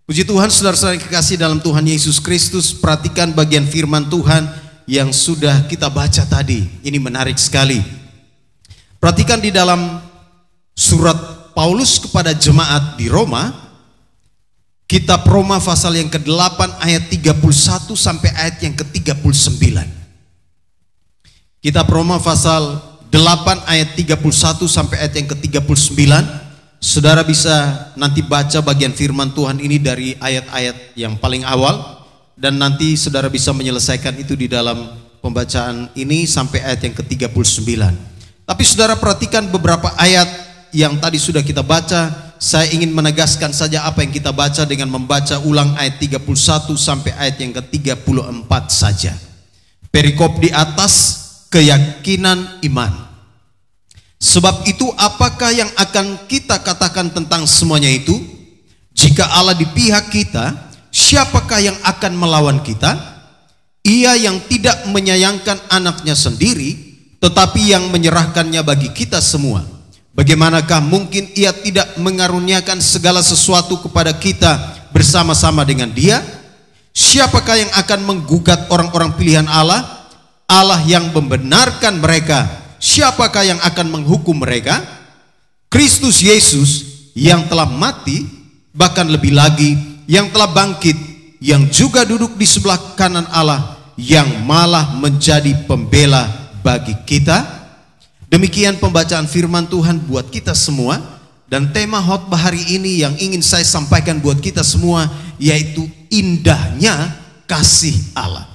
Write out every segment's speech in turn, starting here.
Puji Tuhan, saudara-saudara yang kekasih dalam Tuhan Yesus Kristus. Perhatikan bagian firman Tuhan yang sudah kita baca tadi. Ini menarik sekali. Perhatikan di dalam surat Paulus kepada jemaat di Roma, kitab Roma pasal yang ke-8 ayat 31 sampai ayat yang ke-39. Kitab Roma pasal 8 ayat 31 sampai ayat yang ke-39. Saudara bisa nanti baca bagian firman Tuhan ini dari ayat-ayat yang paling awal, dan nanti saudara bisa menyelesaikan itu di dalam pembacaan ini sampai ayat yang ke-39. Tapi saudara perhatikan beberapa ayat yang tadi sudah kita baca. Saya ingin menegaskan saja apa yang kita baca dengan membaca ulang ayat 31 sampai ayat yang ke-34 saja. Perikop di atas, keyakinan iman. Sebab itu apakah yang akan kita katakan tentang semuanya itu? Jika Allah di pihak kita, siapakah yang akan melawan kita? Ia yang tidak menyayangkan anaknya sendiri, tetapi yang menyerahkannya bagi kita semua. Bagaimanakah mungkin ia tidak mengaruniakan segala sesuatu kepada kita bersama-sama dengan dia? Siapakah yang akan menggugat orang-orang pilihan Allah? Allah yang membenarkan mereka. Siapakah yang akan menghukum mereka? Kristus Yesus yang telah mati, bahkan lebih lagi yang telah bangkit, yang juga duduk di sebelah kanan Allah, yang malah menjadi pembela bagi kita. Demikian pembacaan firman Tuhan buat kita semua. Dan tema khotbah hari ini yang ingin saya sampaikan buat kita semua, yaitu indahnya kasih Allah.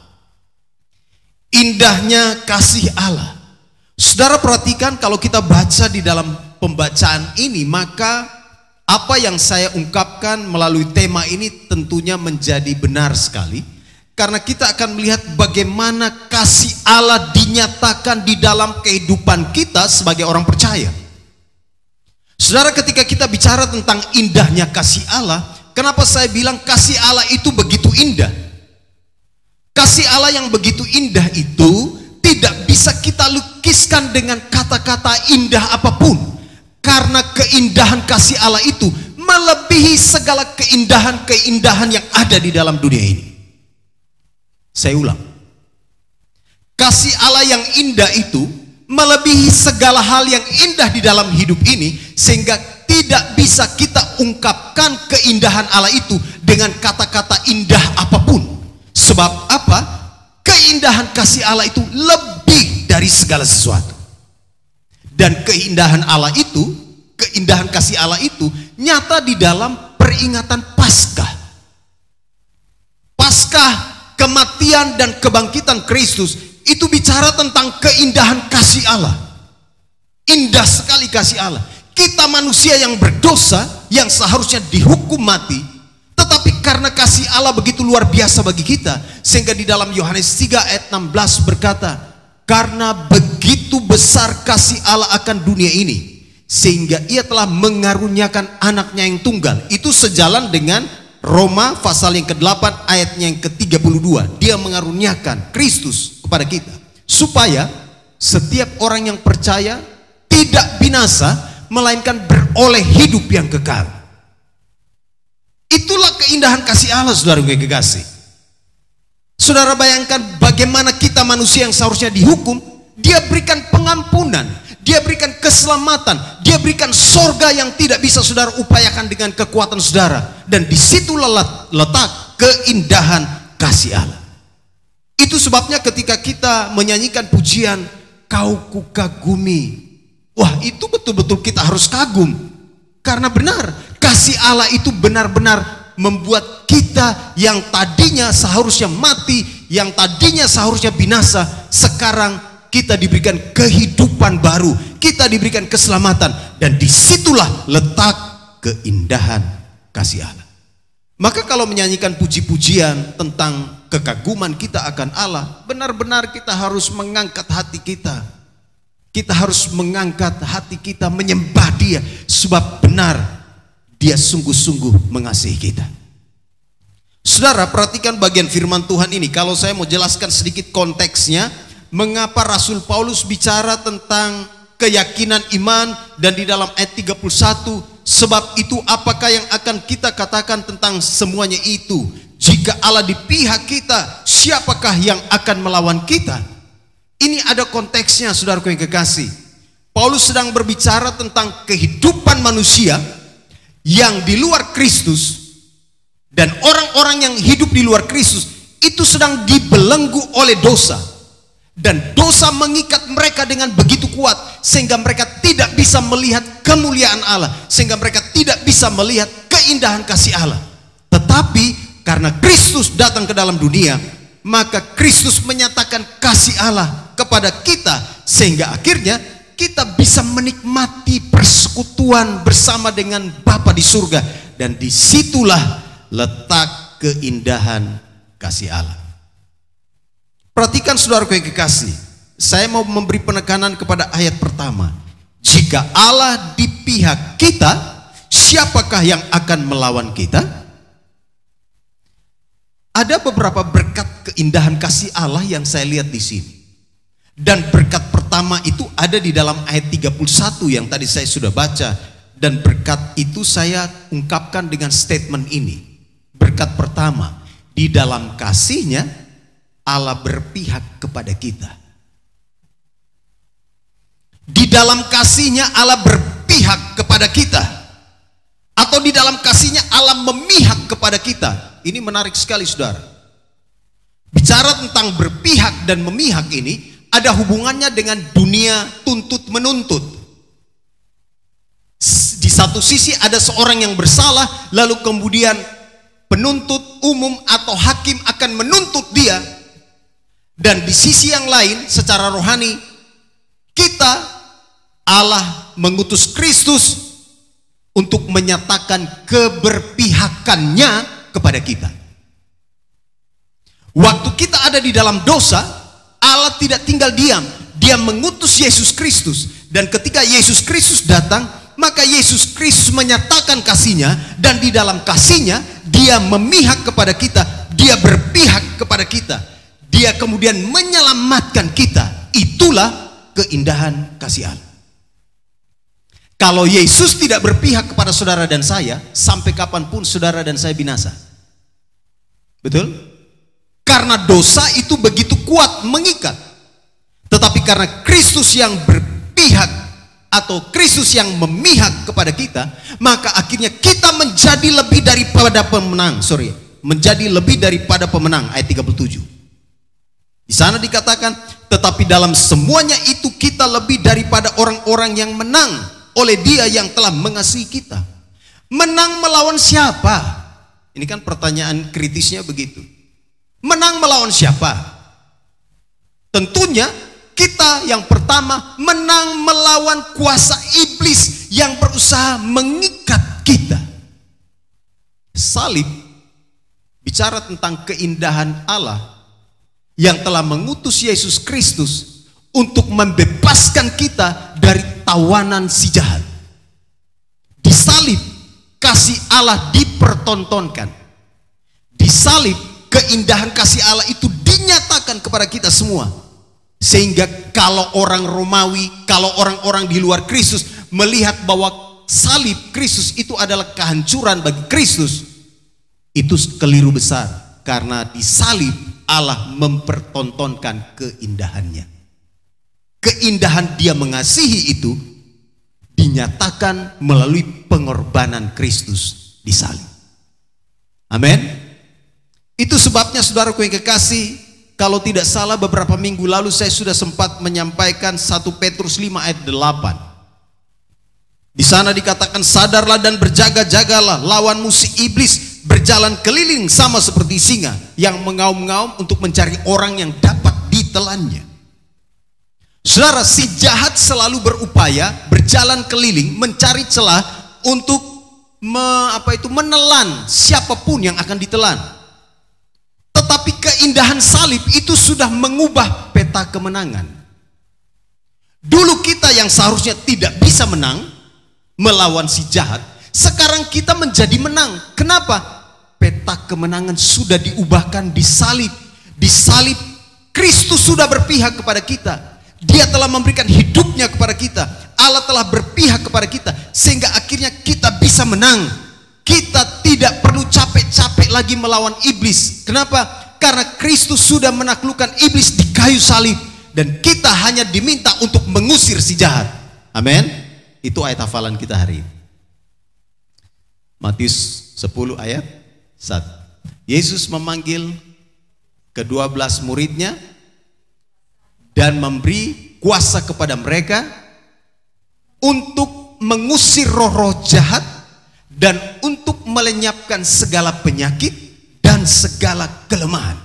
Indahnya kasih Allah. Saudara perhatikan, kalau kita baca di dalam pembacaan ini, maka apa yang saya ungkapkan melalui tema ini tentunya menjadi benar sekali. Karena kita akan melihat bagaimana kasih Allah dinyatakan di dalam kehidupan kita sebagai orang percaya. Saudara, ketika kita bicara tentang indahnya kasih Allah, kenapa saya bilang kasih Allah itu begitu indah? Kasih Allah yang begitu indah itu tidak bisa kita lukiskan dengan kata-kata indah apapun. Karena keindahan kasih Allah itu melebihi segala keindahan-keindahan yang ada di dalam dunia ini. Saya ulang. Kasih Allah yang indah itu melebihi segala hal yang indah di dalam hidup ini, sehingga tidak bisa kita ungkapkan keindahan Allah itu dengan kata-kata indah apapun. Sebab apa? Keindahan kasih Allah itu lebih dari segala sesuatu. Dan keindahan Allah itu, keindahan kasih Allah itu nyata di dalam peringatan Paskah. Paskah, kematian dan kebangkitan Kristus itu bicara tentang keindahan kasih Allah. Indah sekali kasih Allah. Kita manusia yang berdosa, yang seharusnya dihukum mati, tetapi karena kasih Allah begitu luar biasa bagi kita, sehingga di dalam Yohanes 3 ayat 16 berkata, karena begitu besar kasih Allah akan dunia ini, sehingga ia telah mengaruniakan anaknya yang tunggal. Itu sejalan dengan Roma pasal yang ke-8 ayatnya yang ke-32. Dia mengaruniakan Kristus kepada kita, supaya setiap orang yang percaya tidak binasa, melainkan beroleh hidup yang kekal. Itulah keindahan kasih Allah, saudara yang kekasih. Saudara bayangkan bagaimana kita manusia yang seharusnya dihukum, dia berikan pengampunan, dia berikan keselamatan, dia berikan sorga yang tidak bisa saudara upayakan dengan kekuatan saudara. Dan disitulah letak keindahan kasih Allah. Itu sebabnya ketika kita menyanyikan pujian, kau kukagumi, wah, itu betul-betul kita harus kagum. Karena benar, kasih Allah itu benar-benar membuat kita yang tadinya seharusnya mati, yang tadinya seharusnya binasa, sekarang kita diberikan kehidupan baru, kita diberikan keselamatan. Dan disitulah letak keindahan kasih Allah. Maka kalau menyanyikan puji-pujian tentang kekaguman kita akan Allah, benar-benar kita harus mengangkat hati kita. Kita harus mengangkat hati kita menyembah Dia, sebab benar Dia sungguh-sungguh mengasihi kita. Saudara, perhatikan bagian firman Tuhan ini. Kalau saya mau jelaskan sedikit konteksnya, mengapa Rasul Paulus bicara tentang keyakinan iman, dan di dalam ayat 31 Sebab itu apakah yang akan kita katakan tentang semuanya itu? Jika Allah di pihak kita, siapakah yang akan melawan kita? Ini ada konteksnya, saudaraku yang kekasih. Paulus sedang berbicara tentang kehidupan manusia yang di luar Kristus, dan orang-orang yang hidup di luar Kristus itu sedang dibelenggu oleh dosa, dan dosa mengikat mereka dengan begitu kuat sehingga mereka tidak bisa melihat kemuliaan Allah, sehingga mereka tidak bisa melihat keindahan kasih Allah. Tetapi karena Kristus datang ke dalam dunia, maka Kristus menyatakan kasih Allah kepada kita, sehingga akhirnya kita bisa menikmati persekutuan bersama dengan Bapa di surga. Dan disitulah letak keindahan kasih Allah. Perhatikan saudaraku yang kekasih, saya mau memberi penekanan kepada ayat pertama. Jika Allah di pihak kita, siapakah yang akan melawan kita? Ada beberapa berkat keindahan kasih Allah yang saya lihat di sini. Dan berkat pertama itu ada di dalam ayat 31 yang tadi saya sudah baca. Dan berkat itu saya ungkapkan dengan statement ini. Berkat pertama, di dalam kasihnya Allah berpihak kepada kita. Di dalam kasihnya Allah berpihak kepada kita. Atau di dalam kasihnya Allah memihak kepada kita. Ini menarik sekali, saudara. Bicara tentang berpihak dan memihak ini ada hubungannya dengan dunia tuntut menuntut. Di satu sisi ada seorang yang bersalah, lalu kemudian penuntut umum atau hakim akan menuntut dia. Dan di sisi yang lain secara rohani, kita, Allah mengutus Kristus untuk menyatakan keberpihakannya kepada kita. Waktu kita ada di dalam dosa, Allah tidak tinggal diam. Dia mengutus Yesus Kristus. Dan ketika Yesus Kristus datang, maka Yesus Kristus menyatakan kasihnya. Dan di dalam kasihnya, dia memihak kepada kita. Dia berpihak kepada kita. Dia kemudian menyelamatkan kita. Itulah keindahan kasih Allah. Kalau Yesus tidak berpihak kepada saudara dan saya, sampai kapanpun saudara dan saya binasa. Betul? Karena dosa itu begitu kuat mengikat. Tetapi karena Kristus yang berpihak atau Kristus yang memihak kepada kita, maka akhirnya kita menjadi lebih daripada pemenang. Menjadi lebih daripada pemenang. Ayat 37. Di sana dikatakan, tetapi dalam semuanya itu kita lebih daripada orang-orang yang menang oleh Dia yang telah mengasihi kita. Menang melawan siapa? Ini kan pertanyaan kritisnya begitu. Menang melawan siapa? Tentunya kita yang pertama menang melawan kuasa iblis yang berusaha mengikat kita. Salib bicara tentang keindahan Allah yang telah mengutus Yesus Kristus untuk membebaskan kita dari tawanan si jahat. Di salib kasih Allah dipertontonkan. Di salib keindahan kasih Allah itu dinyatakan kepada kita semua. Sehingga kalau orang Romawi, kalau orang-orang di luar Kristus melihat bahwa salib Kristus itu adalah kehancuran bagi Kristus, itu keliru besar. Karena di salib Allah mempertontonkan keindahannya. Keindahan Dia mengasihi itu dinyatakan melalui pengorbanan Kristus di salib. Amin. Itu sebabnya saudaraku yang kekasih, kalau tidak salah beberapa minggu lalu saya sudah sempat menyampaikan 1 Petrus 5 ayat 8. Di sana dikatakan, sadarlah dan berjaga-jagalah, lawanmu si iblis berjalan keliling sama seperti singa yang mengaum-ngaum untuk mencari orang yang dapat ditelannya. Saudara, si jahat selalu berupaya berjalan keliling mencari celah untuk menelan siapapun yang akan ditelan. Tetapi keindahan salib itu sudah mengubah peta kemenangan. Dulu kita yang seharusnya tidak bisa menang melawan si jahat, sekarang kita menjadi menang. Kenapa? Peta kemenangan sudah diubahkan di salib. Di salib Kristus sudah berpihak kepada kita. Dia telah memberikan hidupnya kepada kita. Allah telah berpihak kepada kita, sehingga akhirnya kita bisa menang. Kita tidak perlu capek-capek lagi melawan iblis. Kenapa? Karena Kristus sudah menaklukkan iblis di kayu salib. Dan kita hanya diminta untuk mengusir si jahat. Amin. Itu ayat hafalan kita hari ini. Matius 10 ayat 1. Yesus memanggil ke-12 muridnya dan memberi kuasa kepada mereka untuk mengusir roh-roh jahat dan untuk melenyapkan segala penyakit dan segala kelemahan.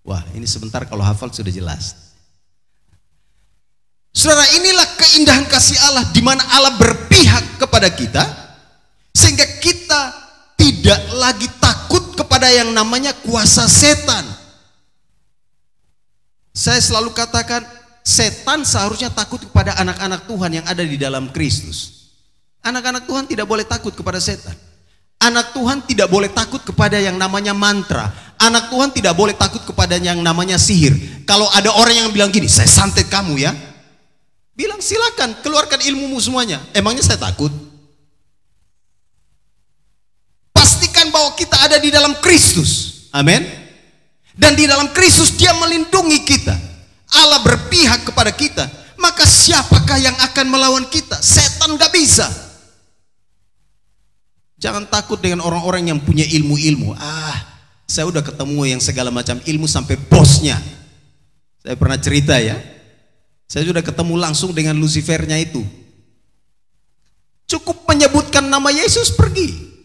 Wah, ini sebentar kalau hafal sudah jelas. Saudara, inilah keindahan kasih Allah di mana Allah berpihak kepada kita sehingga kita tidak lagi takut kepada yang namanya kuasa setan. Saya selalu katakan, setan seharusnya takut kepada anak-anak Tuhan yang ada di dalam Kristus. Anak-anak Tuhan tidak boleh takut kepada setan. Anak Tuhan tidak boleh takut kepada yang namanya mantra. Anak Tuhan tidak boleh takut kepada yang namanya sihir. Kalau ada orang yang bilang gini, saya santet kamu ya, bilang silakan, keluarkan ilmumu semuanya. Emangnya saya takut? Pastikan bahwa kita ada di dalam Kristus. Amin. Dan di dalam Kristus dia melindungi kita. Allah berpihak kepada kita. Maka siapakah yang akan melawan kita? Setan gak bisa. Jangan takut dengan orang-orang yang punya ilmu-ilmu. Saya udah ketemu yang segala macam ilmu sampai bosnya. Saya pernah cerita ya. Saya sudah ketemu langsung dengan Lucifernya itu. Cukup menyebutkan nama Yesus pergi.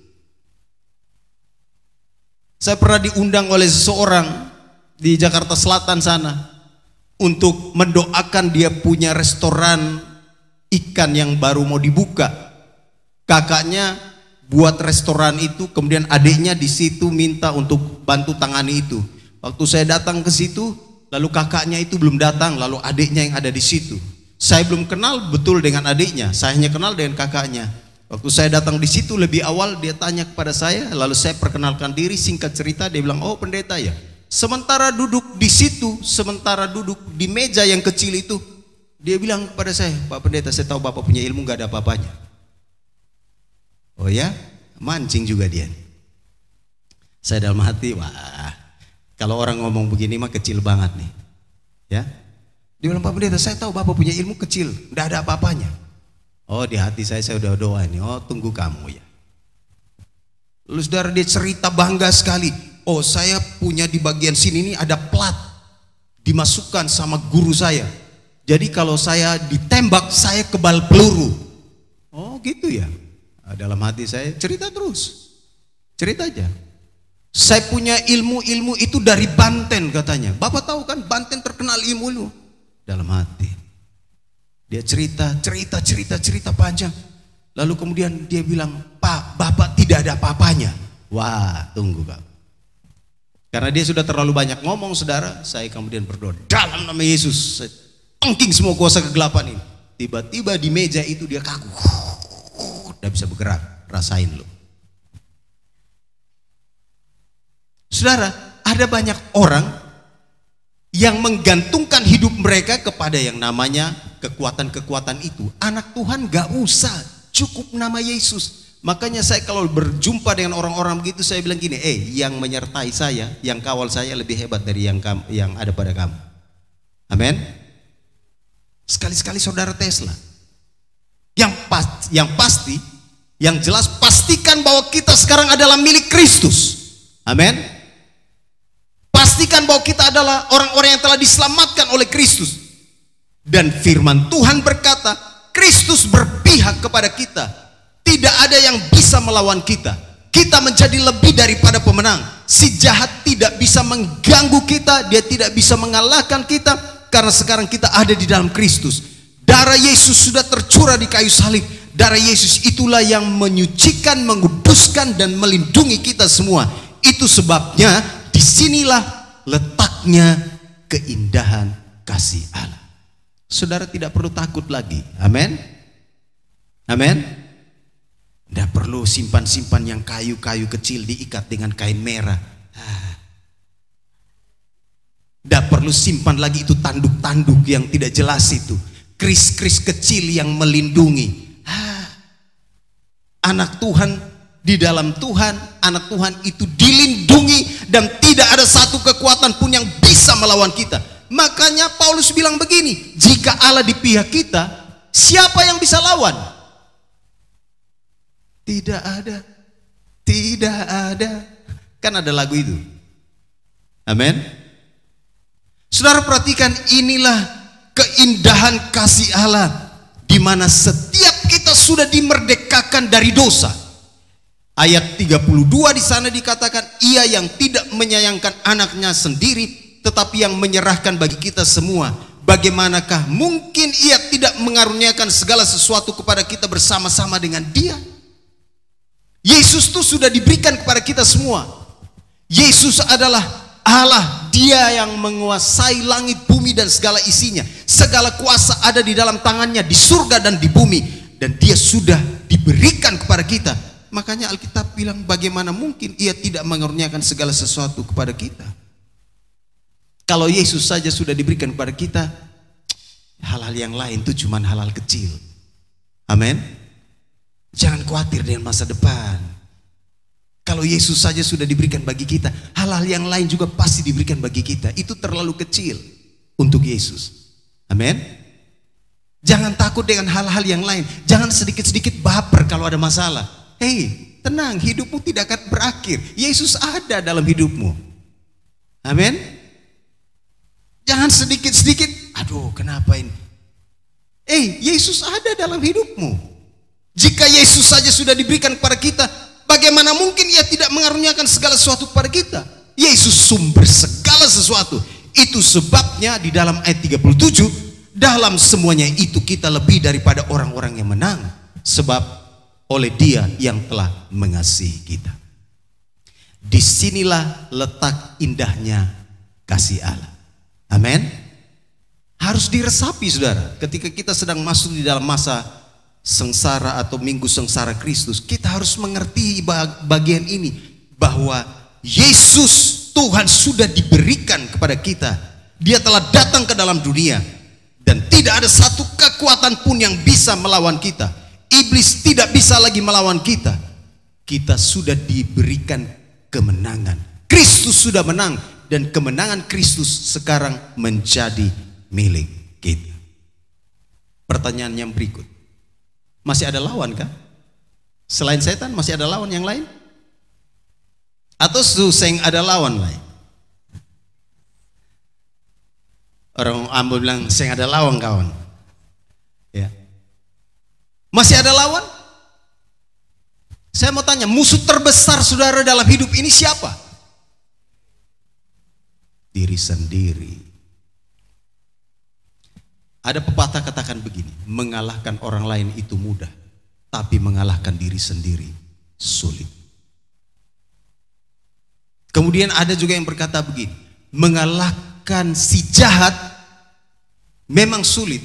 Saya pernah diundang oleh seseorang di Jakarta Selatan sana untuk mendoakan dia punya restoran ikan yang baru mau dibuka. Kakaknya buat restoran itu, kemudian adiknya di situ minta untuk bantu tangani itu. Waktu saya datang ke situ, lalu kakaknya itu belum datang, lalu adiknya yang ada di situ. Saya belum kenal betul dengan adiknya, saya hanya kenal dengan kakaknya. Waktu saya datang di situ lebih awal, dia tanya kepada saya, lalu saya perkenalkan diri, singkat cerita dia bilang, oh pendeta ya. Sementara duduk di situ, sementara duduk di meja yang kecil itu, dia bilang kepada saya, Pak Pendeta, saya tahu Bapak punya ilmu gak ada apa-apanya. Oh ya, mancing juga dia. Saya dalam hati, wah, kalau orang ngomong begini mah kecil banget nih. Ya, dia bilang, Pak Pendeta, saya tahu Bapak punya ilmu kecil, gak ada apa-apanya. Oh, di hati saya udah doa ini, oh tunggu kamu ya. Lalu saudara, dia cerita bangga sekali. Oh, saya punya di bagian sini nih ada plat dimasukkan sama guru saya. Jadi kalau saya ditembak, saya kebal peluru. Oh gitu ya. Dalam hati saya cerita terus, cerita aja. Saya punya ilmu-ilmu itu dari Banten katanya. Bapak tahu kan Banten terkenal ilmu. Dalam hati dia cerita panjang. Lalu kemudian dia bilang, Pak, Bapak tidak ada apa-apanya. Wah, tunggu Pak. Karena dia sudah terlalu banyak ngomong, saudara. Saya kemudian berdoa, dalam nama Yesus, saya tangking semua kuasa kegelapan ini. Tiba-tiba di meja itu dia kaku, tidak bisa bergerak. Rasain lo. Saudara, ada banyak orang yang menggantungkan hidup mereka kepada yang namanya kekuatan-kekuatan itu. Anak Tuhan gak usah, cukup nama Yesus. Makanya saya kalau berjumpa dengan orang-orang begitu, saya bilang gini, yang menyertai saya, yang kawal saya lebih hebat dari yang ada pada kamu. Amin. Sekali-sekali saudara Tesla. Yang pasti, yang jelas, pastikan bahwa kita sekarang adalah milik Kristus. Amin. Pastikan bahwa kita adalah orang-orang yang telah diselamatkan oleh Kristus. Dan firman Tuhan berkata, Kristus berpihak kepada kita. Tidak ada yang bisa melawan kita. Kita menjadi lebih daripada pemenang. Si jahat tidak bisa mengganggu kita, dia tidak bisa mengalahkan kita, karena sekarang kita ada di dalam Kristus. Darah Yesus sudah tercurah di kayu salib. Darah Yesus itulah yang menyucikan, menguduskan, dan melindungi kita semua. Itu sebabnya disinilah letaknya keindahan kasih Allah. Saudara tidak perlu takut lagi. Amin. Amin. Tidak perlu simpan-simpan yang kayu-kayu kecil diikat dengan kain merah. Tidak perlu simpan lagi itu tanduk-tanduk yang tidak jelas itu. Kris-kris kecil yang melindungi. anak Tuhan di dalam Tuhan, anak Tuhan itu dilindungi dan tidak ada satu kekuatan pun yang bisa melawan kita. Makanya Paulus bilang begini, jika Allah di pihak kita, siapa yang bisa lawan? Tidak ada, tidak ada. Kan ada lagu itu. Amin. Saudara perhatikan, inilah keindahan kasih Allah, di mana setiap kita sudah dimerdekakan dari dosa. Ayat 32 di sana dikatakan, ia yang tidak menyayangkan anaknya sendiri, tetapi yang menyerahkan bagi kita semua. Bagaimanakah mungkin ia tidak mengaruniakan segala sesuatu kepada kita bersama-sama dengan dia? Yesus itu sudah diberikan kepada kita semua. Yesus adalah Allah, dia yang menguasai langit, bumi dan segala isinya. Segala kuasa ada di dalam tangannya, di surga dan di bumi. Dan dia sudah diberikan kepada kita. Makanya Alkitab bilang, bagaimana mungkin ia tidak mengaruniakan segala sesuatu kepada kita. Kalau Yesus saja sudah diberikan kepada kita, hal-hal yang lain itu cuma hal-hal kecil. Amin. Jangan khawatir dengan masa depan. Kalau Yesus saja sudah diberikan bagi kita, hal-hal yang lain juga pasti diberikan bagi kita. Itu terlalu kecil untuk Yesus. Amin. Jangan takut dengan hal-hal yang lain. Jangan sedikit-sedikit baper kalau ada masalah. Hei, tenang, hidupmu tidak akan berakhir. Yesus ada dalam hidupmu. Amin. Jangan sedikit-sedikit, aduh kenapa ini? Yesus ada dalam hidupmu. Jika Yesus saja sudah diberikan kepada kita, bagaimana mungkin ia tidak mengaruniakan segala sesuatu kepada kita? Yesus sumber segala sesuatu. Itu sebabnya di dalam ayat 37, dalam semuanya itu kita lebih daripada orang-orang yang menang. Sebab oleh dia yang telah mengasihi kita. Disinilah letak indahnya kasih Allah. Amin. Harus diresapi saudara. Ketika kita sedang masuk di dalam masa sengsara atau minggu sengsara Kristus, kita harus mengerti bagian ini, bahwa Yesus Tuhan sudah diberikan kepada kita. Dia telah datang ke dalam dunia dan tidak ada satu kekuatan pun yang bisa melawan kita. Iblis tidak bisa lagi melawan kita. Kita sudah diberikan kemenangan. Kristus sudah menang dan kemenangan Kristus sekarang menjadi milik kita. Pertanyaan yang berikut, masih ada lawan kah? Selain setan masih ada lawan yang lain? Atau suseng ada lawan lain? Orang Ambon bilang seng ada lawan kawan. Ya. Masih ada lawan? Saya mau tanya, musuh terbesar saudara dalam hidup ini siapa? Diri sendiri. Ada pepatah katakan begini, mengalahkan orang lain itu mudah, tapi mengalahkan diri sendiri sulit. Kemudian ada juga yang berkata begini, mengalahkan si jahat memang sulit,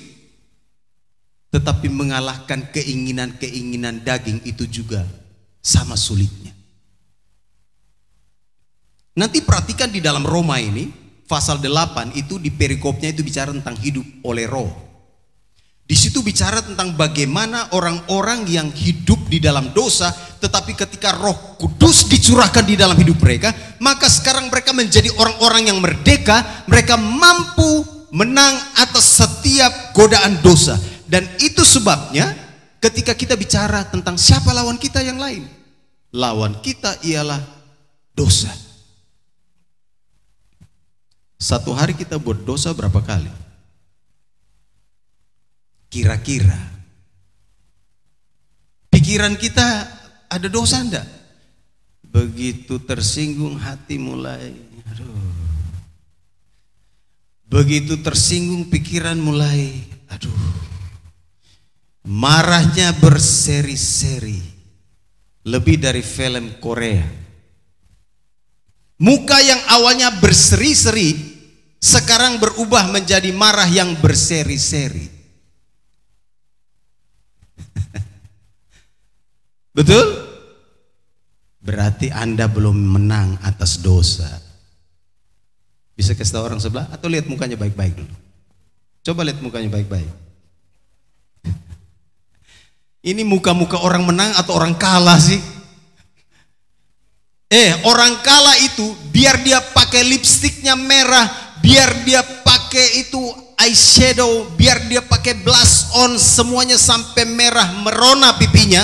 tetapi mengalahkan keinginan-keinginan daging itu juga sama sulitnya. Nanti perhatikan di dalam Roma ini, pasal 8 itu di perikopnya itu bicara tentang hidup oleh roh. Di situ bicara tentang bagaimana orang-orang yang hidup di dalam dosa, tetapi ketika Roh Kudus dicurahkan di dalam hidup mereka, maka sekarang mereka menjadi orang-orang yang merdeka, mereka mampu menang atas setiap godaan dosa. Dan itu sebabnya ketika kita bicara tentang siapa lawan kita yang lain, lawan kita ialah dosa. Satu hari kita buat dosa berapa kali? Kira-kira pikiran kita ada dosa enggak? Begitu tersinggung hati mulai, aduh. Begitu tersinggung pikiran mulai, aduh. Marahnya berseri-seri, lebih dari film Korea. Muka yang awalnya berseri-seri sekarang berubah menjadi marah yang berseri-seri. Betul? Berarti Anda belum menang atas dosa. Bisa kasih tahu orang sebelah atau lihat mukanya baik-baik dulu. Coba lihat mukanya baik-baik. Ini muka-muka orang menang atau orang kalah sih? Orang kalah itu biar dia pakai lipstiknya merah, biar dia pakai itu eyeshadow, biar dia pakai blush on, semuanya sampai merah merona pipinya,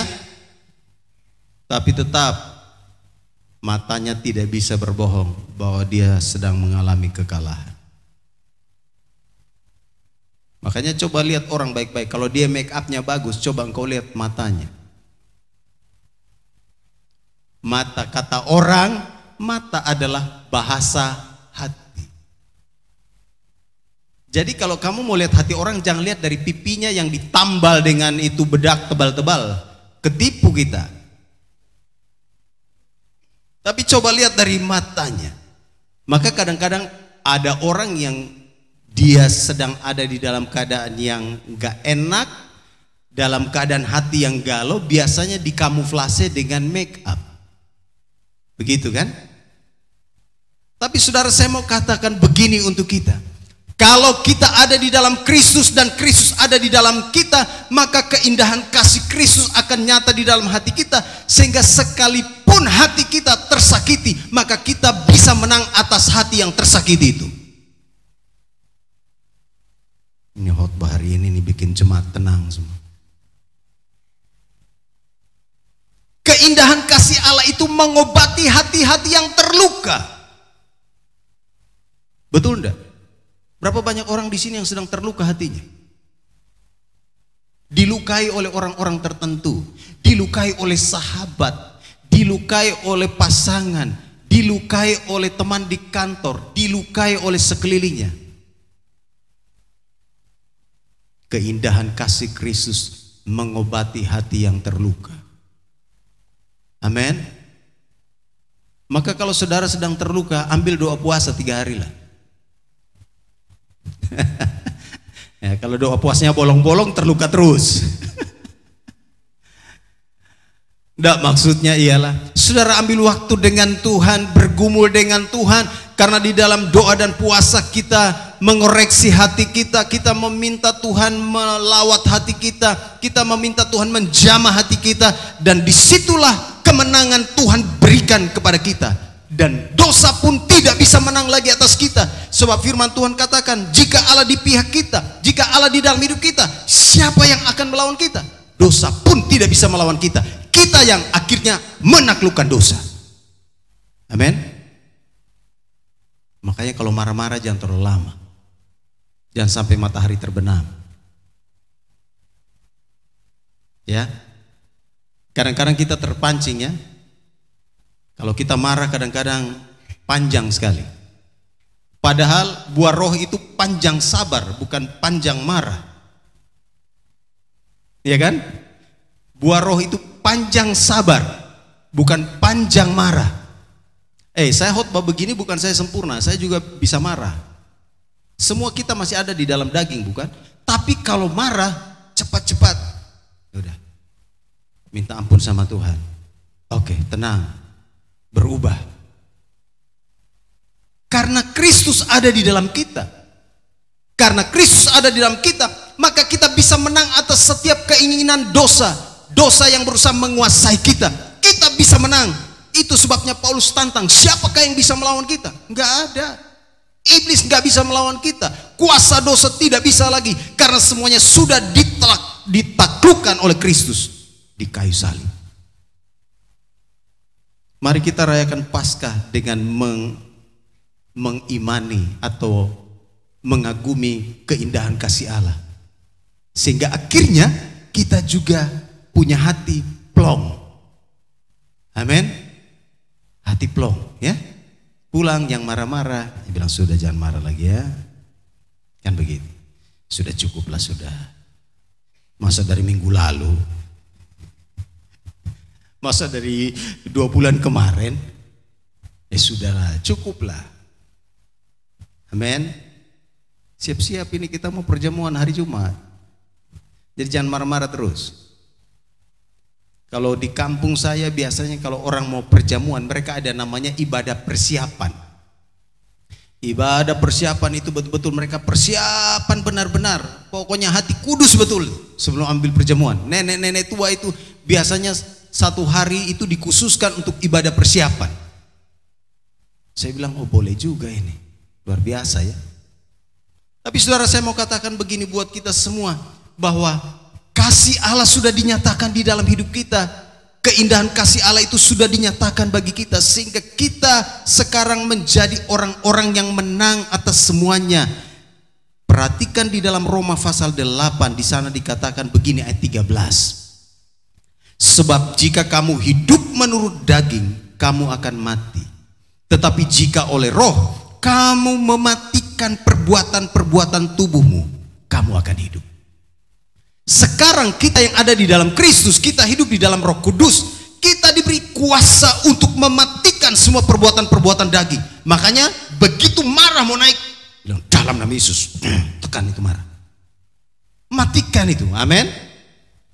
tapi tetap matanya tidak bisa berbohong bahwa dia sedang mengalami kekalahan. Makanya coba lihat orang baik-baik, kalau dia make upnya bagus, coba engkau lihat matanya. Mata, kata orang, mata adalah bahasa hati. Jadi kalau kamu mau lihat hati orang, jangan lihat dari pipinya yang ditambal dengan itu bedak tebal-tebal, ketipu kita. Tapi coba lihat dari matanya. Maka kadang-kadang ada orang yang dia sedang ada di dalam keadaan yang gak enak, dalam keadaan hati yang galau, biasanya dikamuflase dengan make up. Begitu kan? Tapi saudara, saya mau katakan begini untuk kita. Kalau kita ada di dalam Kristus dan Kristus ada di dalam kita, maka keindahan kasih Kristus akan nyata di dalam hati kita, sehingga sekalipun hati kita tersakiti, maka kita bisa menang atas hati yang tersakiti itu. Ini khotbah hari ini bikin jemaat tenang semua. Keindahan kasih Allah itu mengobati hati-hati yang terluka. Betul enggak? Berapa banyak orang di sini yang sedang terluka hatinya? Dilukai oleh orang-orang tertentu, dilukai oleh sahabat, dilukai oleh pasangan, dilukai oleh teman di kantor, dilukai oleh sekelilingnya. Keindahan kasih Kristus mengobati hati yang terluka. Amin. Maka kalau saudara sedang terluka, ambil doa puasa 3 hari lah. Ya, kalau doa puasanya bolong-bolong, terluka terus. Tidak, maksudnya ialah saudara ambil waktu dengan Tuhan, bergumul dengan Tuhan, karena di dalam doa dan puasa kita mengoreksi hati kita, kita meminta Tuhan melawat hati kita, kita meminta Tuhan menjamah hati kita, dan disitulah kemenangan Tuhan berikan kepada kita, dan dosa pun tidak bisa menang lagi atas kita. Sebab firman Tuhan katakan, jika Allah di pihak kita, jika Allah di dalam hidup kita, siapa yang akan melawan kita? Dosa pun tidak bisa melawan kita. Kita yang akhirnya menaklukkan dosa. Amin. Makanya kalau marah-marah jangan terlalu lama, jangan sampai matahari terbenam. Ya, kadang-kadang kita terpancing ya. Kalau kita marah kadang-kadang panjang sekali. Padahal buah roh itu panjang sabar, bukan panjang marah. Ya kan? Buah roh itu panjang sabar, bukan panjang marah. Saya khotbah begini bukan saya sempurna, saya juga bisa marah. Semua kita masih ada di dalam daging, bukan? Tapi kalau marah, cepat-cepat. Udah, minta ampun sama Tuhan. Oke, tenang, berubah. Karena Kristus ada di dalam kita. Karena Kristus ada di dalam kita, maka kita bisa menang atas setiap keinginan dosa. Dosa yang berusaha menguasai kita, kita bisa menang. Itu sebabnya Paulus tantang, siapakah yang bisa melawan kita? Enggak ada. Iblis enggak bisa melawan kita. Kuasa dosa tidak bisa lagi, karena semuanya sudah ditaklukkan oleh Kristus di kayu salib. Mari kita rayakan Paskah dengan mengimani atau mengagumi keindahan kasih Allah, sehingga akhirnya kita juga punya hati plong. Amin. Hati plong ya. Pulang yang marah-marah, dia bilang sudah, jangan marah lagi ya. Kan begitu. Sudah cukuplah, sudah. Masa dari minggu lalu, masa dari 2 bulan kemarin, sudahlah, cukuplah. Amin. Siap-siap, ini kita mau perjamuan hari Jumat. Jadi jangan marah-marah terus. Kalau di kampung saya biasanya kalau orang mau perjamuan, mereka ada namanya ibadah persiapan. Ibadah persiapan itu betul-betul mereka persiapan benar-benar. Pokoknya hati kudus betul sebelum ambil perjamuan. Nenek-nenek tua itu biasanya satu hari itu dikhususkan untuk ibadah persiapan. Saya bilang, oh boleh juga ini. Luar biasa ya. Tapi saudara, saya mau katakan begini buat kita semua, bahwa kasih Allah sudah dinyatakan di dalam hidup kita. Keindahan kasih Allah itu sudah dinyatakan bagi kita, sehingga kita sekarang menjadi orang-orang yang menang atas semuanya. Perhatikan di dalam Roma pasal 8, di sana dikatakan begini ayat 13. Sebab jika kamu hidup menurut daging, kamu akan mati. Tetapi jika oleh roh kamu mematikan perbuatan-perbuatan tubuhmu, kamu akan hidup. Sekarang kita yang ada di dalam Kristus, kita hidup di dalam Roh Kudus, kita diberi kuasa untuk mematikan semua perbuatan-perbuatan daging. Makanya begitu marah mau naik, bilang dalam nama Yesus, tekan itu marah, matikan itu, amin.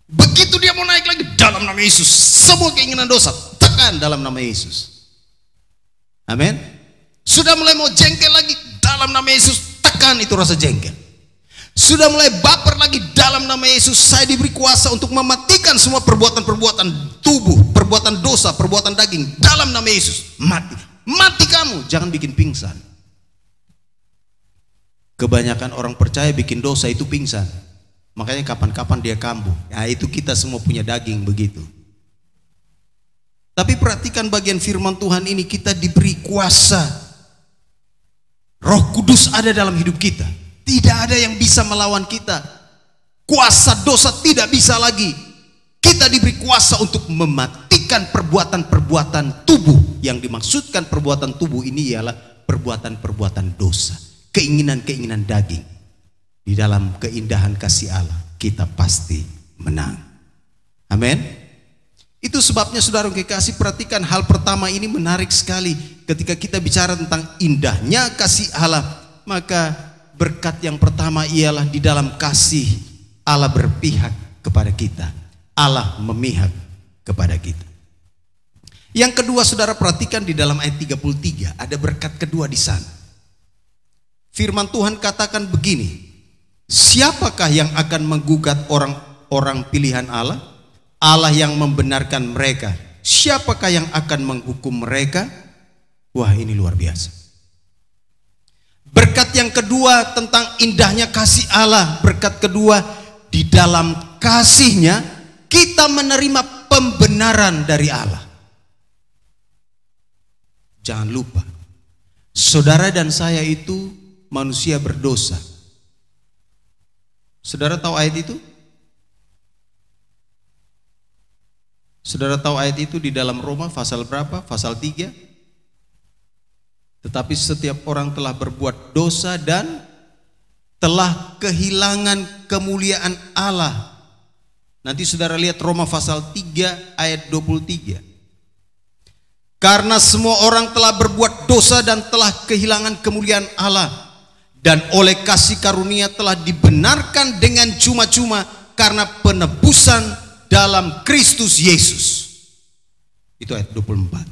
Begitu dia mau naik lagi, dalam nama Yesus, semua keinginan dosa tekan dalam nama Yesus, amin. Sudah mulai mau jengkel lagi, dalam nama Yesus tekan itu rasa jengkel. Sudah mulai baper lagi, dalam nama Yesus saya diberi kuasa untuk mematikan semua perbuatan-perbuatan tubuh, perbuatan dosa, perbuatan daging, dalam nama Yesus. Mati kamu, jangan bikin pingsan. Kebanyakan orang percaya bikin dosa itu pingsan, makanya kapan-kapan dia kambuh. Nah, itu kita semua punya daging begitu. Tapi perhatikan bagian firman Tuhan ini, kita diberi kuasa. Roh Kudus ada dalam hidup kita. Tidak ada yang bisa melawan kita. Kuasa dosa tidak bisa lagi. Kita diberi kuasa untuk mematikan perbuatan-perbuatan tubuh. Yang dimaksudkan perbuatan tubuh ini ialah perbuatan-perbuatan dosa, keinginan-keinginan daging. Di dalam keindahan kasih Allah kita pasti menang. Amin. Itu sebabnya saudara kekasih, perhatikan hal pertama ini menarik sekali. Ketika kita bicara tentang indahnya kasih Allah, maka berkat yang pertama ialah di dalam kasih Allah berpihak kepada kita. Allah memihak kepada kita. Yang kedua, saudara perhatikan di dalam ayat 33, ada berkat kedua di sana. Firman Tuhan katakan begini, siapakah yang akan menggugat orang-orang pilihan Allah? Allah yang membenarkan mereka. Siapakah yang akan menghukum mereka? Wah, ini luar biasa. Berkat yang kedua tentang indahnya kasih Allah. Berkat kedua, di dalam kasihnya kita menerima pembenaran dari Allah. Jangan lupa, saudara dan saya itu manusia berdosa. Saudara tahu ayat itu? Saudara tahu ayat itu di dalam Roma pasal berapa? Pasal 3. Tetapi setiap orang telah berbuat dosa dan telah kehilangan kemuliaan Allah. Nanti saudara lihat Roma pasal 3 ayat 23. Karena semua orang telah berbuat dosa dan telah kehilangan kemuliaan Allah, dan oleh kasih karunia telah dibenarkan dengan cuma-cuma karena penebusan dalam Kristus Yesus. Itu ayat 24.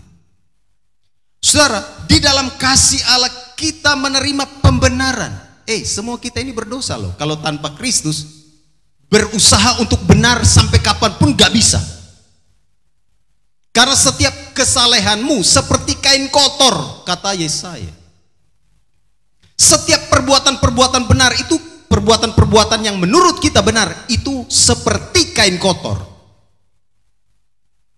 Saudara, di dalam kasih Allah kita menerima pembenaran. Semua kita ini berdosa loh. Kalau tanpa Kristus, berusaha untuk benar sampai kapanpun gak bisa. Karena setiap kesalehanmu seperti kain kotor, kata Yesaya. Setiap perbuatan-perbuatan benar itu, perbuatan-perbuatan yang menurut kita benar, itu seperti kain kotor.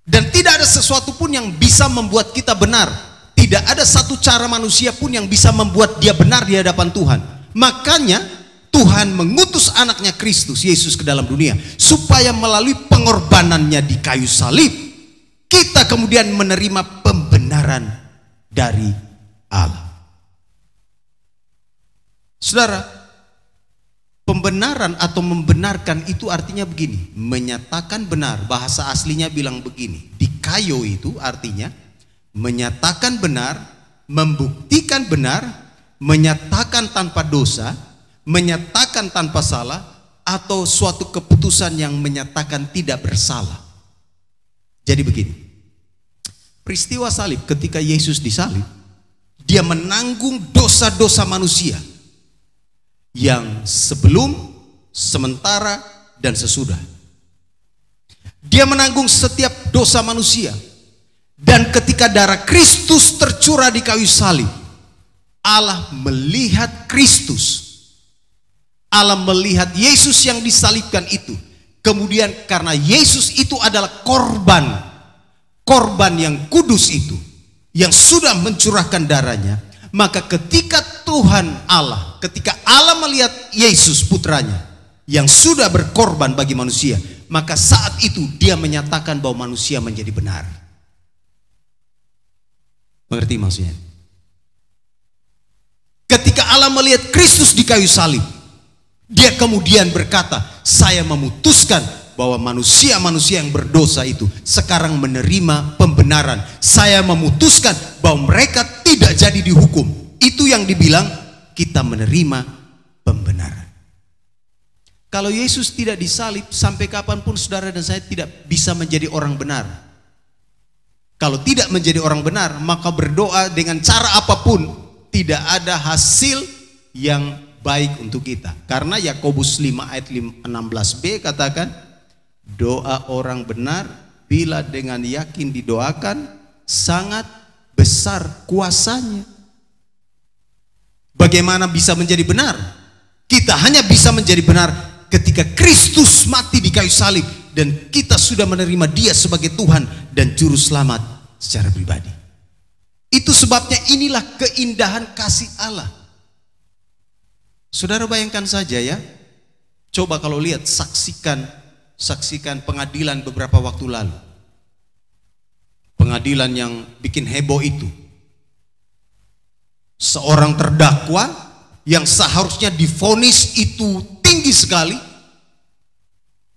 Dan tidak ada sesuatu pun yang bisa membuat kita benar. Tidak ada satu cara manusia pun yang bisa membuat dia benar di hadapan Tuhan. Makanya Tuhan mengutus anaknya Kristus Yesus ke dalam dunia, supaya melalui pengorbanannya di kayu salib, kita kemudian menerima pembenaran dari Allah. Saudara, pembenaran atau membenarkan itu artinya begini, menyatakan benar. Bahasa aslinya bilang begini, dikayo itu artinya menyatakan benar, membuktikan benar, menyatakan tanpa dosa, menyatakan tanpa salah, atau suatu keputusan yang menyatakan tidak bersalah. Jadi begini, peristiwa salib ketika Yesus disalib, Dia menanggung dosa-dosa manusia yang sebelum, sementara, dan sesudah. Dia menanggung setiap dosa manusia. Dan ketika darah Kristus tercurah di kayu salib, Allah melihat Kristus. Allah melihat Yesus yang disalibkan itu. Kemudian karena Yesus itu adalah korban yang kudus itu, yang sudah mencurahkan darahnya, maka ketika ketika Allah melihat Yesus putranya yang sudah berkorban bagi manusia, maka saat itu dia menyatakan bahwa manusia menjadi benar. Mengerti maksudnya? Ketika Allah melihat Kristus di kayu salib, dia kemudian berkata, saya memutuskan bahwa manusia-manusia yang berdosa itu sekarang menerima pembenaran. Saya memutuskan bahwa mereka tidak jadi dihukum. Itu yang dibilang kita menerima pembenaran. Kalau Yesus tidak disalib, sampai kapanpun saudara dan saya tidak bisa menjadi orang benar. Kalau tidak menjadi orang benar, maka berdoa dengan cara apapun tidak ada hasil yang baik untuk kita. Karena Yakobus 5 ayat 16b katakan, doa orang benar bila dengan yakin didoakan sangat besar kuasanya. Bagaimana bisa menjadi benar? Kita hanya bisa menjadi benar ketika Kristus mati di kayu salib dan kita sudah menerima Dia sebagai Tuhan dan Juru Selamat secara pribadi. Itu sebabnya inilah keindahan kasih Allah. Saudara bayangkan saja ya, coba kalau lihat, saksikan pengadilan beberapa waktu lalu. Pengadilan yang bikin heboh itu. Seorang terdakwa yang seharusnya divonis itu tinggi sekali,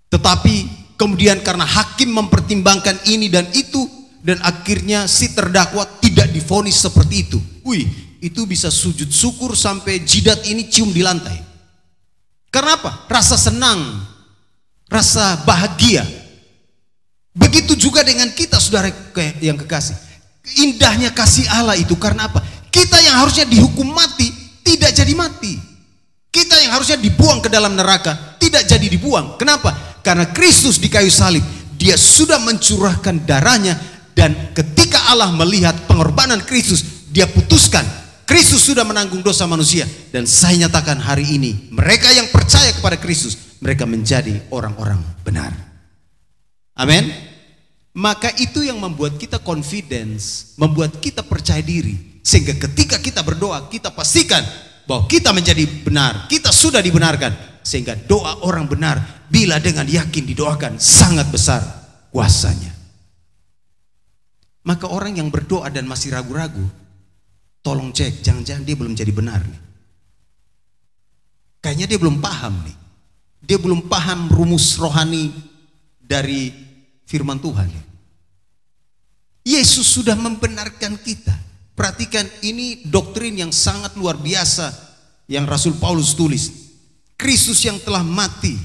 tetapi kemudian karena hakim mempertimbangkan ini dan itu, dan akhirnya si terdakwa tidak divonis seperti itu. Itu bisa sujud syukur sampai jidat ini cium di lantai. Karena apa? Rasa senang, rasa bahagia. Begitu juga dengan kita, saudara yang kekasih. Indahnya kasih Allah itu karena apa? Kita yang harusnya dihukum mati tidak jadi mati. Kita yang harusnya dibuang ke dalam neraka tidak jadi dibuang. Kenapa? Karena Kristus di kayu salib, Dia sudah mencurahkan darahnya, dan ketika Allah melihat pengorbanan Kristus, Dia putuskan Kristus sudah menanggung dosa manusia. Dan saya nyatakan hari ini, mereka yang percaya kepada Kristus, mereka menjadi orang-orang benar. Amin. Maka itu yang membuat kita confidence, membuat kita percaya diri. Sehingga ketika kita berdoa, kita pastikan bahwa kita menjadi benar, kita sudah dibenarkan. Sehingga doa orang benar bila dengan yakin didoakan sangat besar kuasanya. Maka orang yang berdoa dan masih ragu-ragu, tolong cek, jangan-jangan dia belum jadi benar nih. Kayaknya dia belum paham nih. Dia belum paham rumus rohani dari firman Tuhan. Yesus sudah membenarkan kita. Perhatikan, ini doktrin yang sangat luar biasa yang Rasul Paulus tulis. Kristus yang telah mati.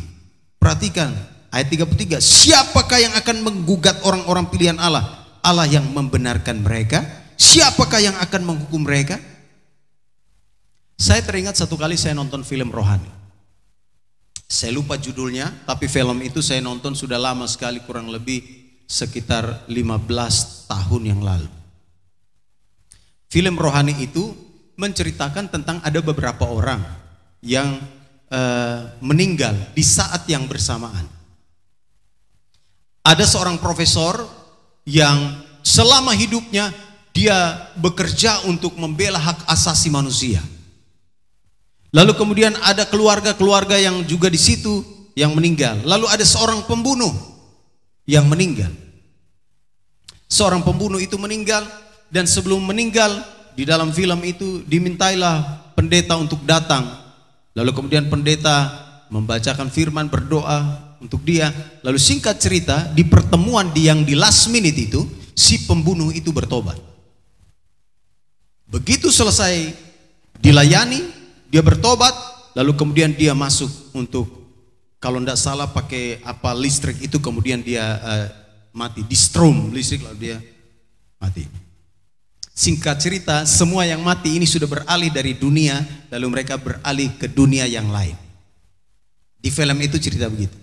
Perhatikan ayat 33. Siapakah yang akan menggugat orang-orang pilihan Allah? Allah yang membenarkan mereka. Siapakah yang akan menghukum mereka? Saya teringat satu kali saya nonton film rohani. Saya lupa judulnya, tapi film itu saya nonton sudah lama sekali, kurang lebih sekitar 15 tahun yang lalu. Film rohani itu menceritakan tentang ada beberapa orang yang meninggal di saat yang bersamaan. Ada seorang profesor yang selama hidupnya dia bekerja untuk membela hak asasi manusia. Lalu kemudian ada keluarga-keluarga yang juga di situ yang meninggal. Lalu ada seorang pembunuh yang meninggal. Seorang pembunuh itu meninggal, dan sebelum meninggal di dalam film itu dimintailah pendeta untuk datang. Lalu kemudian pendeta membacakan firman, berdoa untuk dia. Lalu singkat cerita, di pertemuan yang di last minute itu, si pembunuh itu bertobat. Begitu selesai dilayani, dia bertobat, lalu kemudian dia masuk untuk, kalau tidak salah pakai apa listrik itu, kemudian dia mati, di strom listrik, lalu dia mati. Singkat cerita, semua yang mati ini sudah beralih dari dunia, lalu mereka beralih ke dunia yang lain. Di film itu cerita begitu.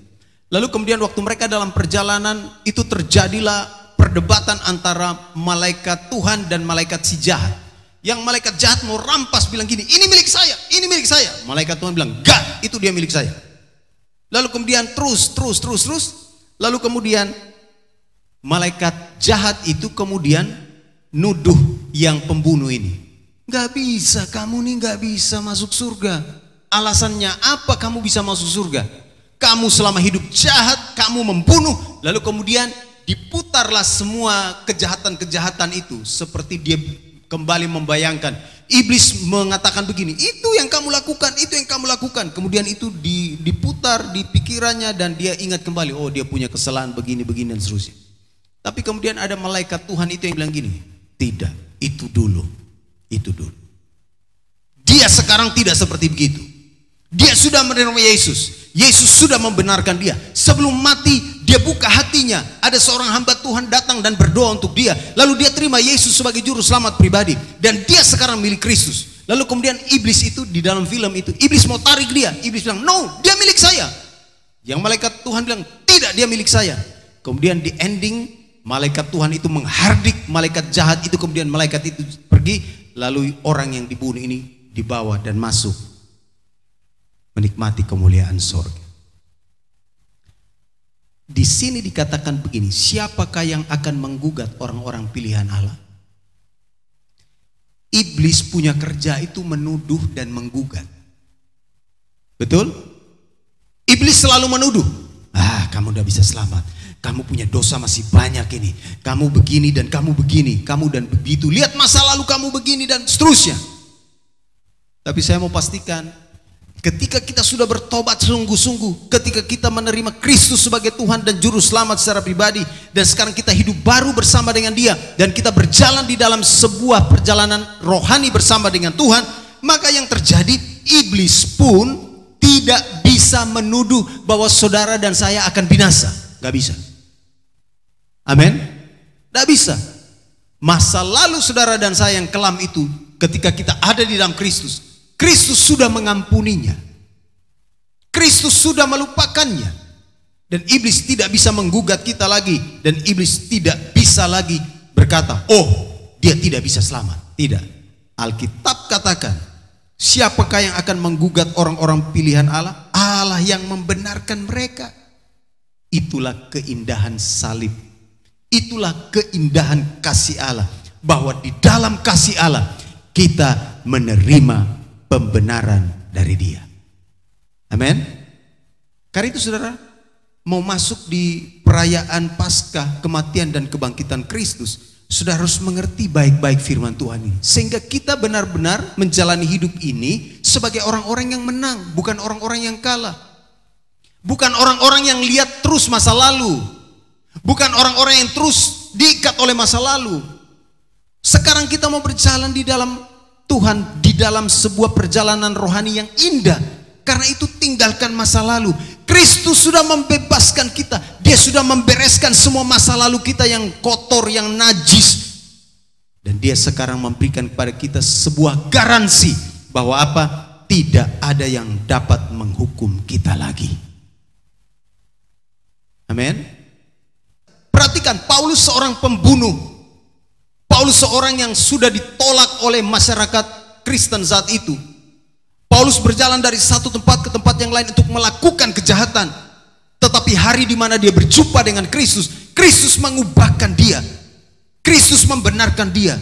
Lalu kemudian waktu mereka dalam perjalanan, itu terjadilah perdebatan antara malaikat Tuhan dan malaikat si jahat. Yang malaikat jahat mau rampas bilang gini, ini milik saya, ini milik saya. Malaikat Tuhan bilang, enggak, itu dia milik saya. Lalu kemudian terus. Lalu kemudian malaikat jahat itu kemudian nuduh yang pembunuh ini. Gak bisa, kamu nih gak bisa masuk surga. Alasannya apa kamu bisa masuk surga? Kamu selama hidup jahat, kamu membunuh. Lalu kemudian diputarlah semua kejahatan-kejahatan itu. Seperti dia kembali membayangkan. Iblis mengatakan begini, itu yang kamu lakukan, itu yang kamu lakukan. Kemudian itu diputar di pikirannya dan dia ingat kembali, oh dia punya kesalahan begini dan seterusnya. Tapi kemudian ada malaikat Tuhan itu yang bilang gini, tidak, itu dulu. Dia sekarang tidak seperti begitu. Dia sudah menerima Yesus. Yesus sudah membenarkan dia. Sebelum mati, dia buka hatinya. Ada seorang hamba Tuhan datang dan berdoa untuk dia. Lalu dia terima Yesus sebagai juru selamat pribadi. Dan dia sekarang milik Kristus. Lalu kemudian iblis itu di dalam film itu, iblis mau tarik dia. Iblis bilang, no, dia milik saya. Yang malaikat Tuhan bilang, tidak, dia milik saya. Kemudian di ending, malaikat Tuhan itu menghardik malaikat jahat itu. Kemudian malaikat itu pergi. Lalu orang yang dibunuh ini dibawa dan masuk menikmati kemuliaan sorga. Di sini dikatakan begini, siapakah yang akan menggugat orang-orang pilihan Allah? Iblis punya kerja itu menuduh dan menggugat. Betul? Iblis selalu menuduh. Kamu udah bisa selamat. Kamu punya dosa masih banyak ini. Kamu begini dan kamu begini. Kamu dan begitu. Lihat masa lalu kamu begini dan seterusnya. Tapi saya mau pastikan, ketika kita sudah bertobat sungguh-sungguh, ketika kita menerima Kristus sebagai Tuhan dan Juru Selamat secara pribadi, dan sekarang kita hidup baru bersama dengan Dia, dan kita berjalan di dalam sebuah perjalanan rohani bersama dengan Tuhan, maka yang terjadi, iblis pun tidak bisa menuduh bahwa saudara dan saya akan binasa. Gak bisa. Amin? Gak bisa. Masa lalu saudara dan saya yang kelam itu, ketika kita ada di dalam Kristus, Kristus sudah mengampuninya. Kristus sudah melupakannya. Dan iblis tidak bisa menggugat kita lagi. Dan iblis tidak bisa lagi berkata, oh, dia tidak bisa selamat. Tidak. Alkitab katakan, siapakah yang akan menggugat orang-orang pilihan Allah? Allah yang membenarkan mereka. Itulah keindahan salib. Itulah keindahan kasih Allah. Bahwa di dalam kasih Allah kita menerima pembenaran dari Dia. Amin. Karena itu saudara, mau masuk di perayaan Paskah, kematian dan kebangkitan Kristus, saudara harus mengerti baik-baik firman Tuhan ini, sehingga kita benar-benar menjalani hidup ini sebagai orang-orang yang menang, bukan orang-orang yang kalah. Bukan orang-orang yang lihat terus masa lalu. Bukan orang-orang yang terus diikat oleh masa lalu. Sekarang kita mau berjalan di dalam Tuhan, di dalam sebuah perjalanan rohani yang indah. Karena itu tinggalkan masa lalu. Kristus sudah membebaskan kita. Dia sudah membereskan semua masa lalu kita yang kotor, yang najis. Dan Dia sekarang memberikan kepada kita sebuah garansi bahwa apa? Tidak ada yang dapat menghukum kita lagi. Amin. Perhatikan, Paulus seorang pembunuh. Paulus seorang yang sudah ditolak oleh masyarakat Kristen saat itu. Paulus berjalan dari satu tempat ke tempat yang lain untuk melakukan kejahatan. Tetapi hari di mana dia berjumpa dengan Kristus, Kristus mengubahkan dia. Kristus membenarkan dia.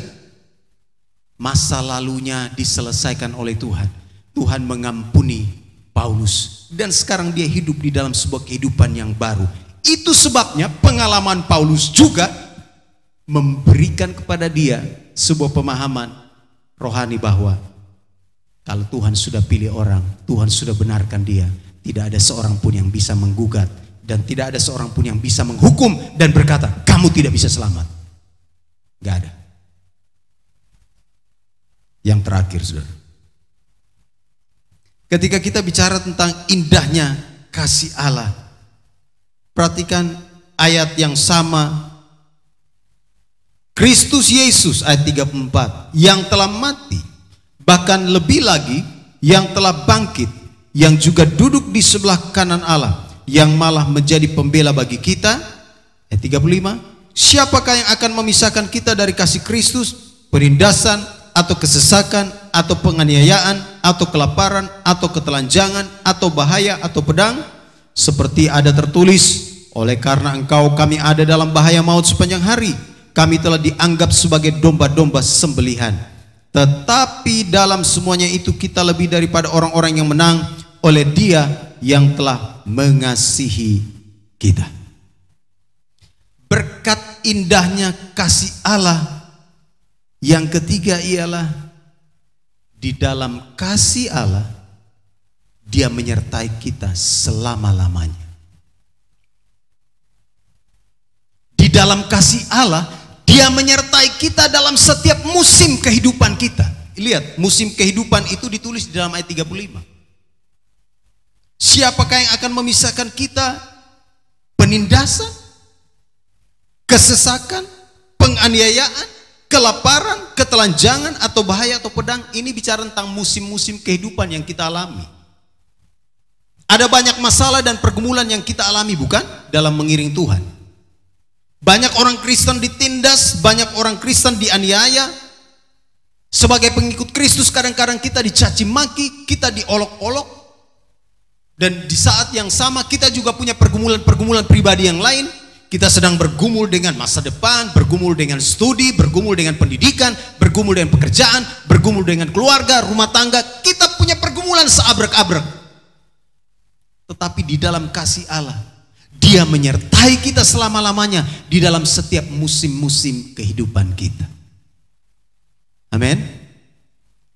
Masa lalunya diselesaikan oleh Tuhan. Tuhan mengampuni Paulus. Dan sekarang dia hidup di dalam sebuah kehidupan yang baru. Itu sebabnya pengalaman Paulus juga memberikan kepada dia sebuah pemahaman rohani bahwa kalau Tuhan sudah pilih orang, Tuhan sudah benarkan dia, tidak ada seorang pun yang bisa menggugat dan tidak ada seorang pun yang bisa menghukum dan berkata kamu tidak bisa selamat. Gak ada. Yang terakhir saudara, ketika kita bicara tentang indahnya kasih Allah, perhatikan ayat yang sama. Kristus Yesus ayat 34 yang telah mati, bahkan lebih lagi yang telah bangkit, yang juga duduk di sebelah kanan Allah, yang malah menjadi pembela bagi kita. Ayat 35, siapakah yang akan memisahkan kita dari kasih Kristus? Penindasan atau kesesakan atau penganiayaan atau kelaparan atau ketelanjangan atau bahaya atau pedang? Seperti ada tertulis, oleh karena engkau kami ada dalam bahaya maut sepanjang hari, kami telah dianggap sebagai domba-domba sembelihan. Tetapi dalam semuanya itu kita lebih daripada orang-orang yang menang oleh Dia yang telah mengasihi kita. Berkat indahnya kasih Allah yang ketiga ialah di dalam kasih Allah Dia menyertai kita selama-lamanya. Di dalam kasih Allah Dia menyertai kita dalam setiap musim kehidupan kita. Lihat, musim kehidupan itu ditulis di dalam ayat 35. Siapakah yang akan memisahkan kita? Penindasan, kesesakan, penganiayaan, kelaparan, ketelanjangan, atau bahaya atau pedang. Ini bicara tentang musim-musim kehidupan yang kita alami. Ada banyak masalah dan pergumulan yang kita alami, bukan? Dalam mengiring Tuhan. Banyak orang Kristen ditindas, banyak orang Kristen dianiaya. Sebagai pengikut Kristus kadang-kadang kita dicaci maki, kita diolok-olok. Dan di saat yang sama kita juga punya pergumulan-pergumulan pribadi yang lain. Kita sedang bergumul dengan masa depan, bergumul dengan studi, bergumul dengan pendidikan, bergumul dengan pekerjaan, bergumul dengan keluarga, rumah tangga. Kita punya pergumulan seabrek-abrek. Tetapi di dalam kasih Allah, Dia menyertai kita selama-lamanya di dalam setiap musim-musim kehidupan kita. Amin.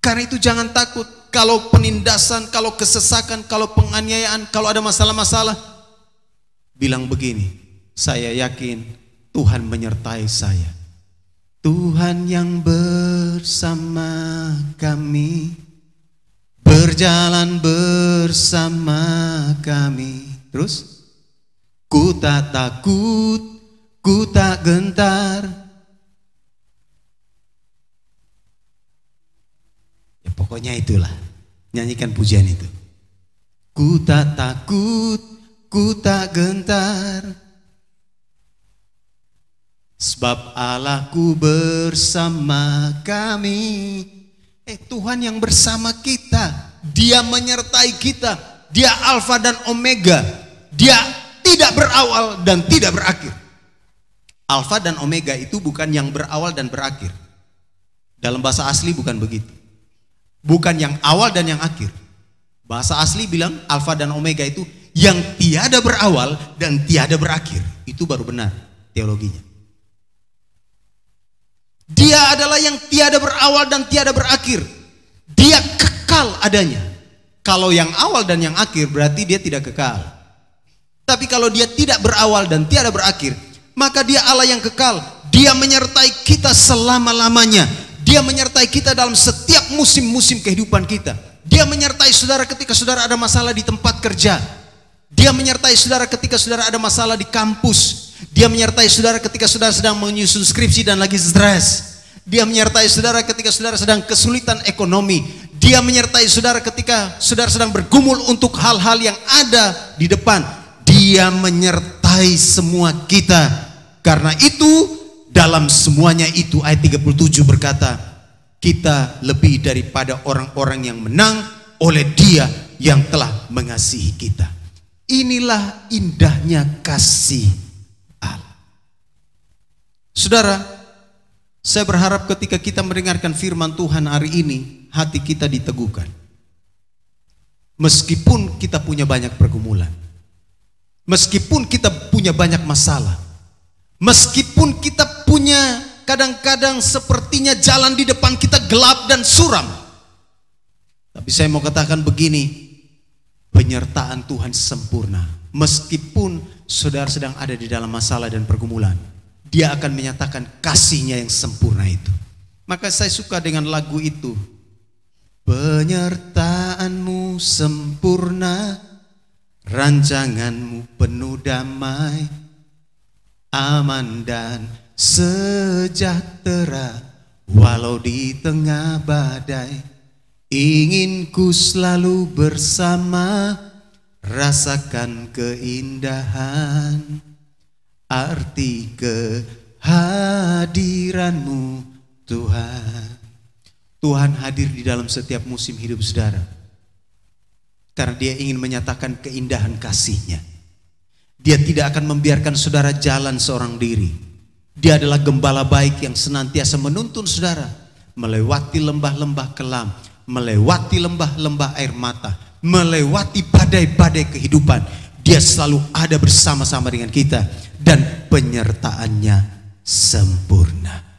Karena itu jangan takut kalau penindasan, kalau kesesakan, kalau penganiayaan, kalau ada masalah-masalah. Bilang begini, saya yakin Tuhan menyertai saya. Tuhan yang bersama kami, berjalan bersama kami. Terus, ku tak takut, ku tak gentar. Ya pokoknya itulah, nyanyikan pujian itu. Ku tak takut, ku tak gentar, sebab Allahku bersama kami. Tuhan yang bersama kita, Dia menyertai kita. Dia Alfa dan Omega. Dia tidak berawal dan tidak berakhir. Alfa dan Omega itu bukan yang berawal dan berakhir. Dalam bahasa asli bukan begitu. Bukan yang awal dan yang akhir. Bahasa asli bilang Alfa dan Omega itu yang tiada berawal dan tiada berakhir. Itu baru benar teologinya. Dia adalah yang tiada berawal dan tiada berakhir. Dia kekal adanya. Kalau yang awal dan yang akhir berarti dia tidak kekal. Tapi kalau dia tidak berawal dan tiada berakhir, maka dia Allah yang kekal. Dia menyertai kita selama-lamanya. Dia menyertai kita dalam setiap musim-musim kehidupan kita. Dia menyertai saudara ketika saudara ada masalah di tempat kerja. Dia menyertai saudara ketika saudara ada masalah di kampus. Dia menyertai saudara ketika saudara sedang menyusun skripsi dan lagi stres. Dia menyertai saudara ketika saudara sedang kesulitan ekonomi. Dia menyertai saudara ketika saudara sedang bergumul untuk hal-hal yang ada di depan. Dia menyertai semua kita. Karena itu dalam semuanya itu ayat 37 berkata, kita lebih daripada orang-orang yang menang oleh Dia yang telah mengasihi kita. Inilah indahnya kasih Allah. Saudara, saya berharap ketika kita mendengarkan firman Tuhan hari ini, hati kita diteguhkan. Meskipun kita punya banyak pergumulan, meskipun kita punya banyak masalah, meskipun kita punya kadang-kadang sepertinya jalan di depan kita gelap dan suram, tapi saya mau katakan begini, penyertaan Tuhan sempurna. Meskipun saudara sedang ada di dalam masalah dan pergumulan, Dia akan menyatakan kasih-Nya yang sempurna itu. Maka saya suka dengan lagu itu. Penyertaan-Mu sempurna, rancangan-Mu penuh damai, aman dan sejahtera walau di tengah badai. Ingin ku selalu bersama, rasakan keindahan arti kehadiranmu Tuhan. Tuhan hadir di dalam setiap musim hidup saudara, karena Dia ingin menyatakan keindahan kasih-Nya. Dia tidak akan membiarkan saudara jalan seorang diri. Dia adalah gembala baik yang senantiasa menuntun saudara melewati lembah-lembah kelam, melewati lembah-lembah air mata, melewati badai-badai kehidupan. Dia selalu ada bersama-sama dengan kita dan penyertaan-Nya sempurna.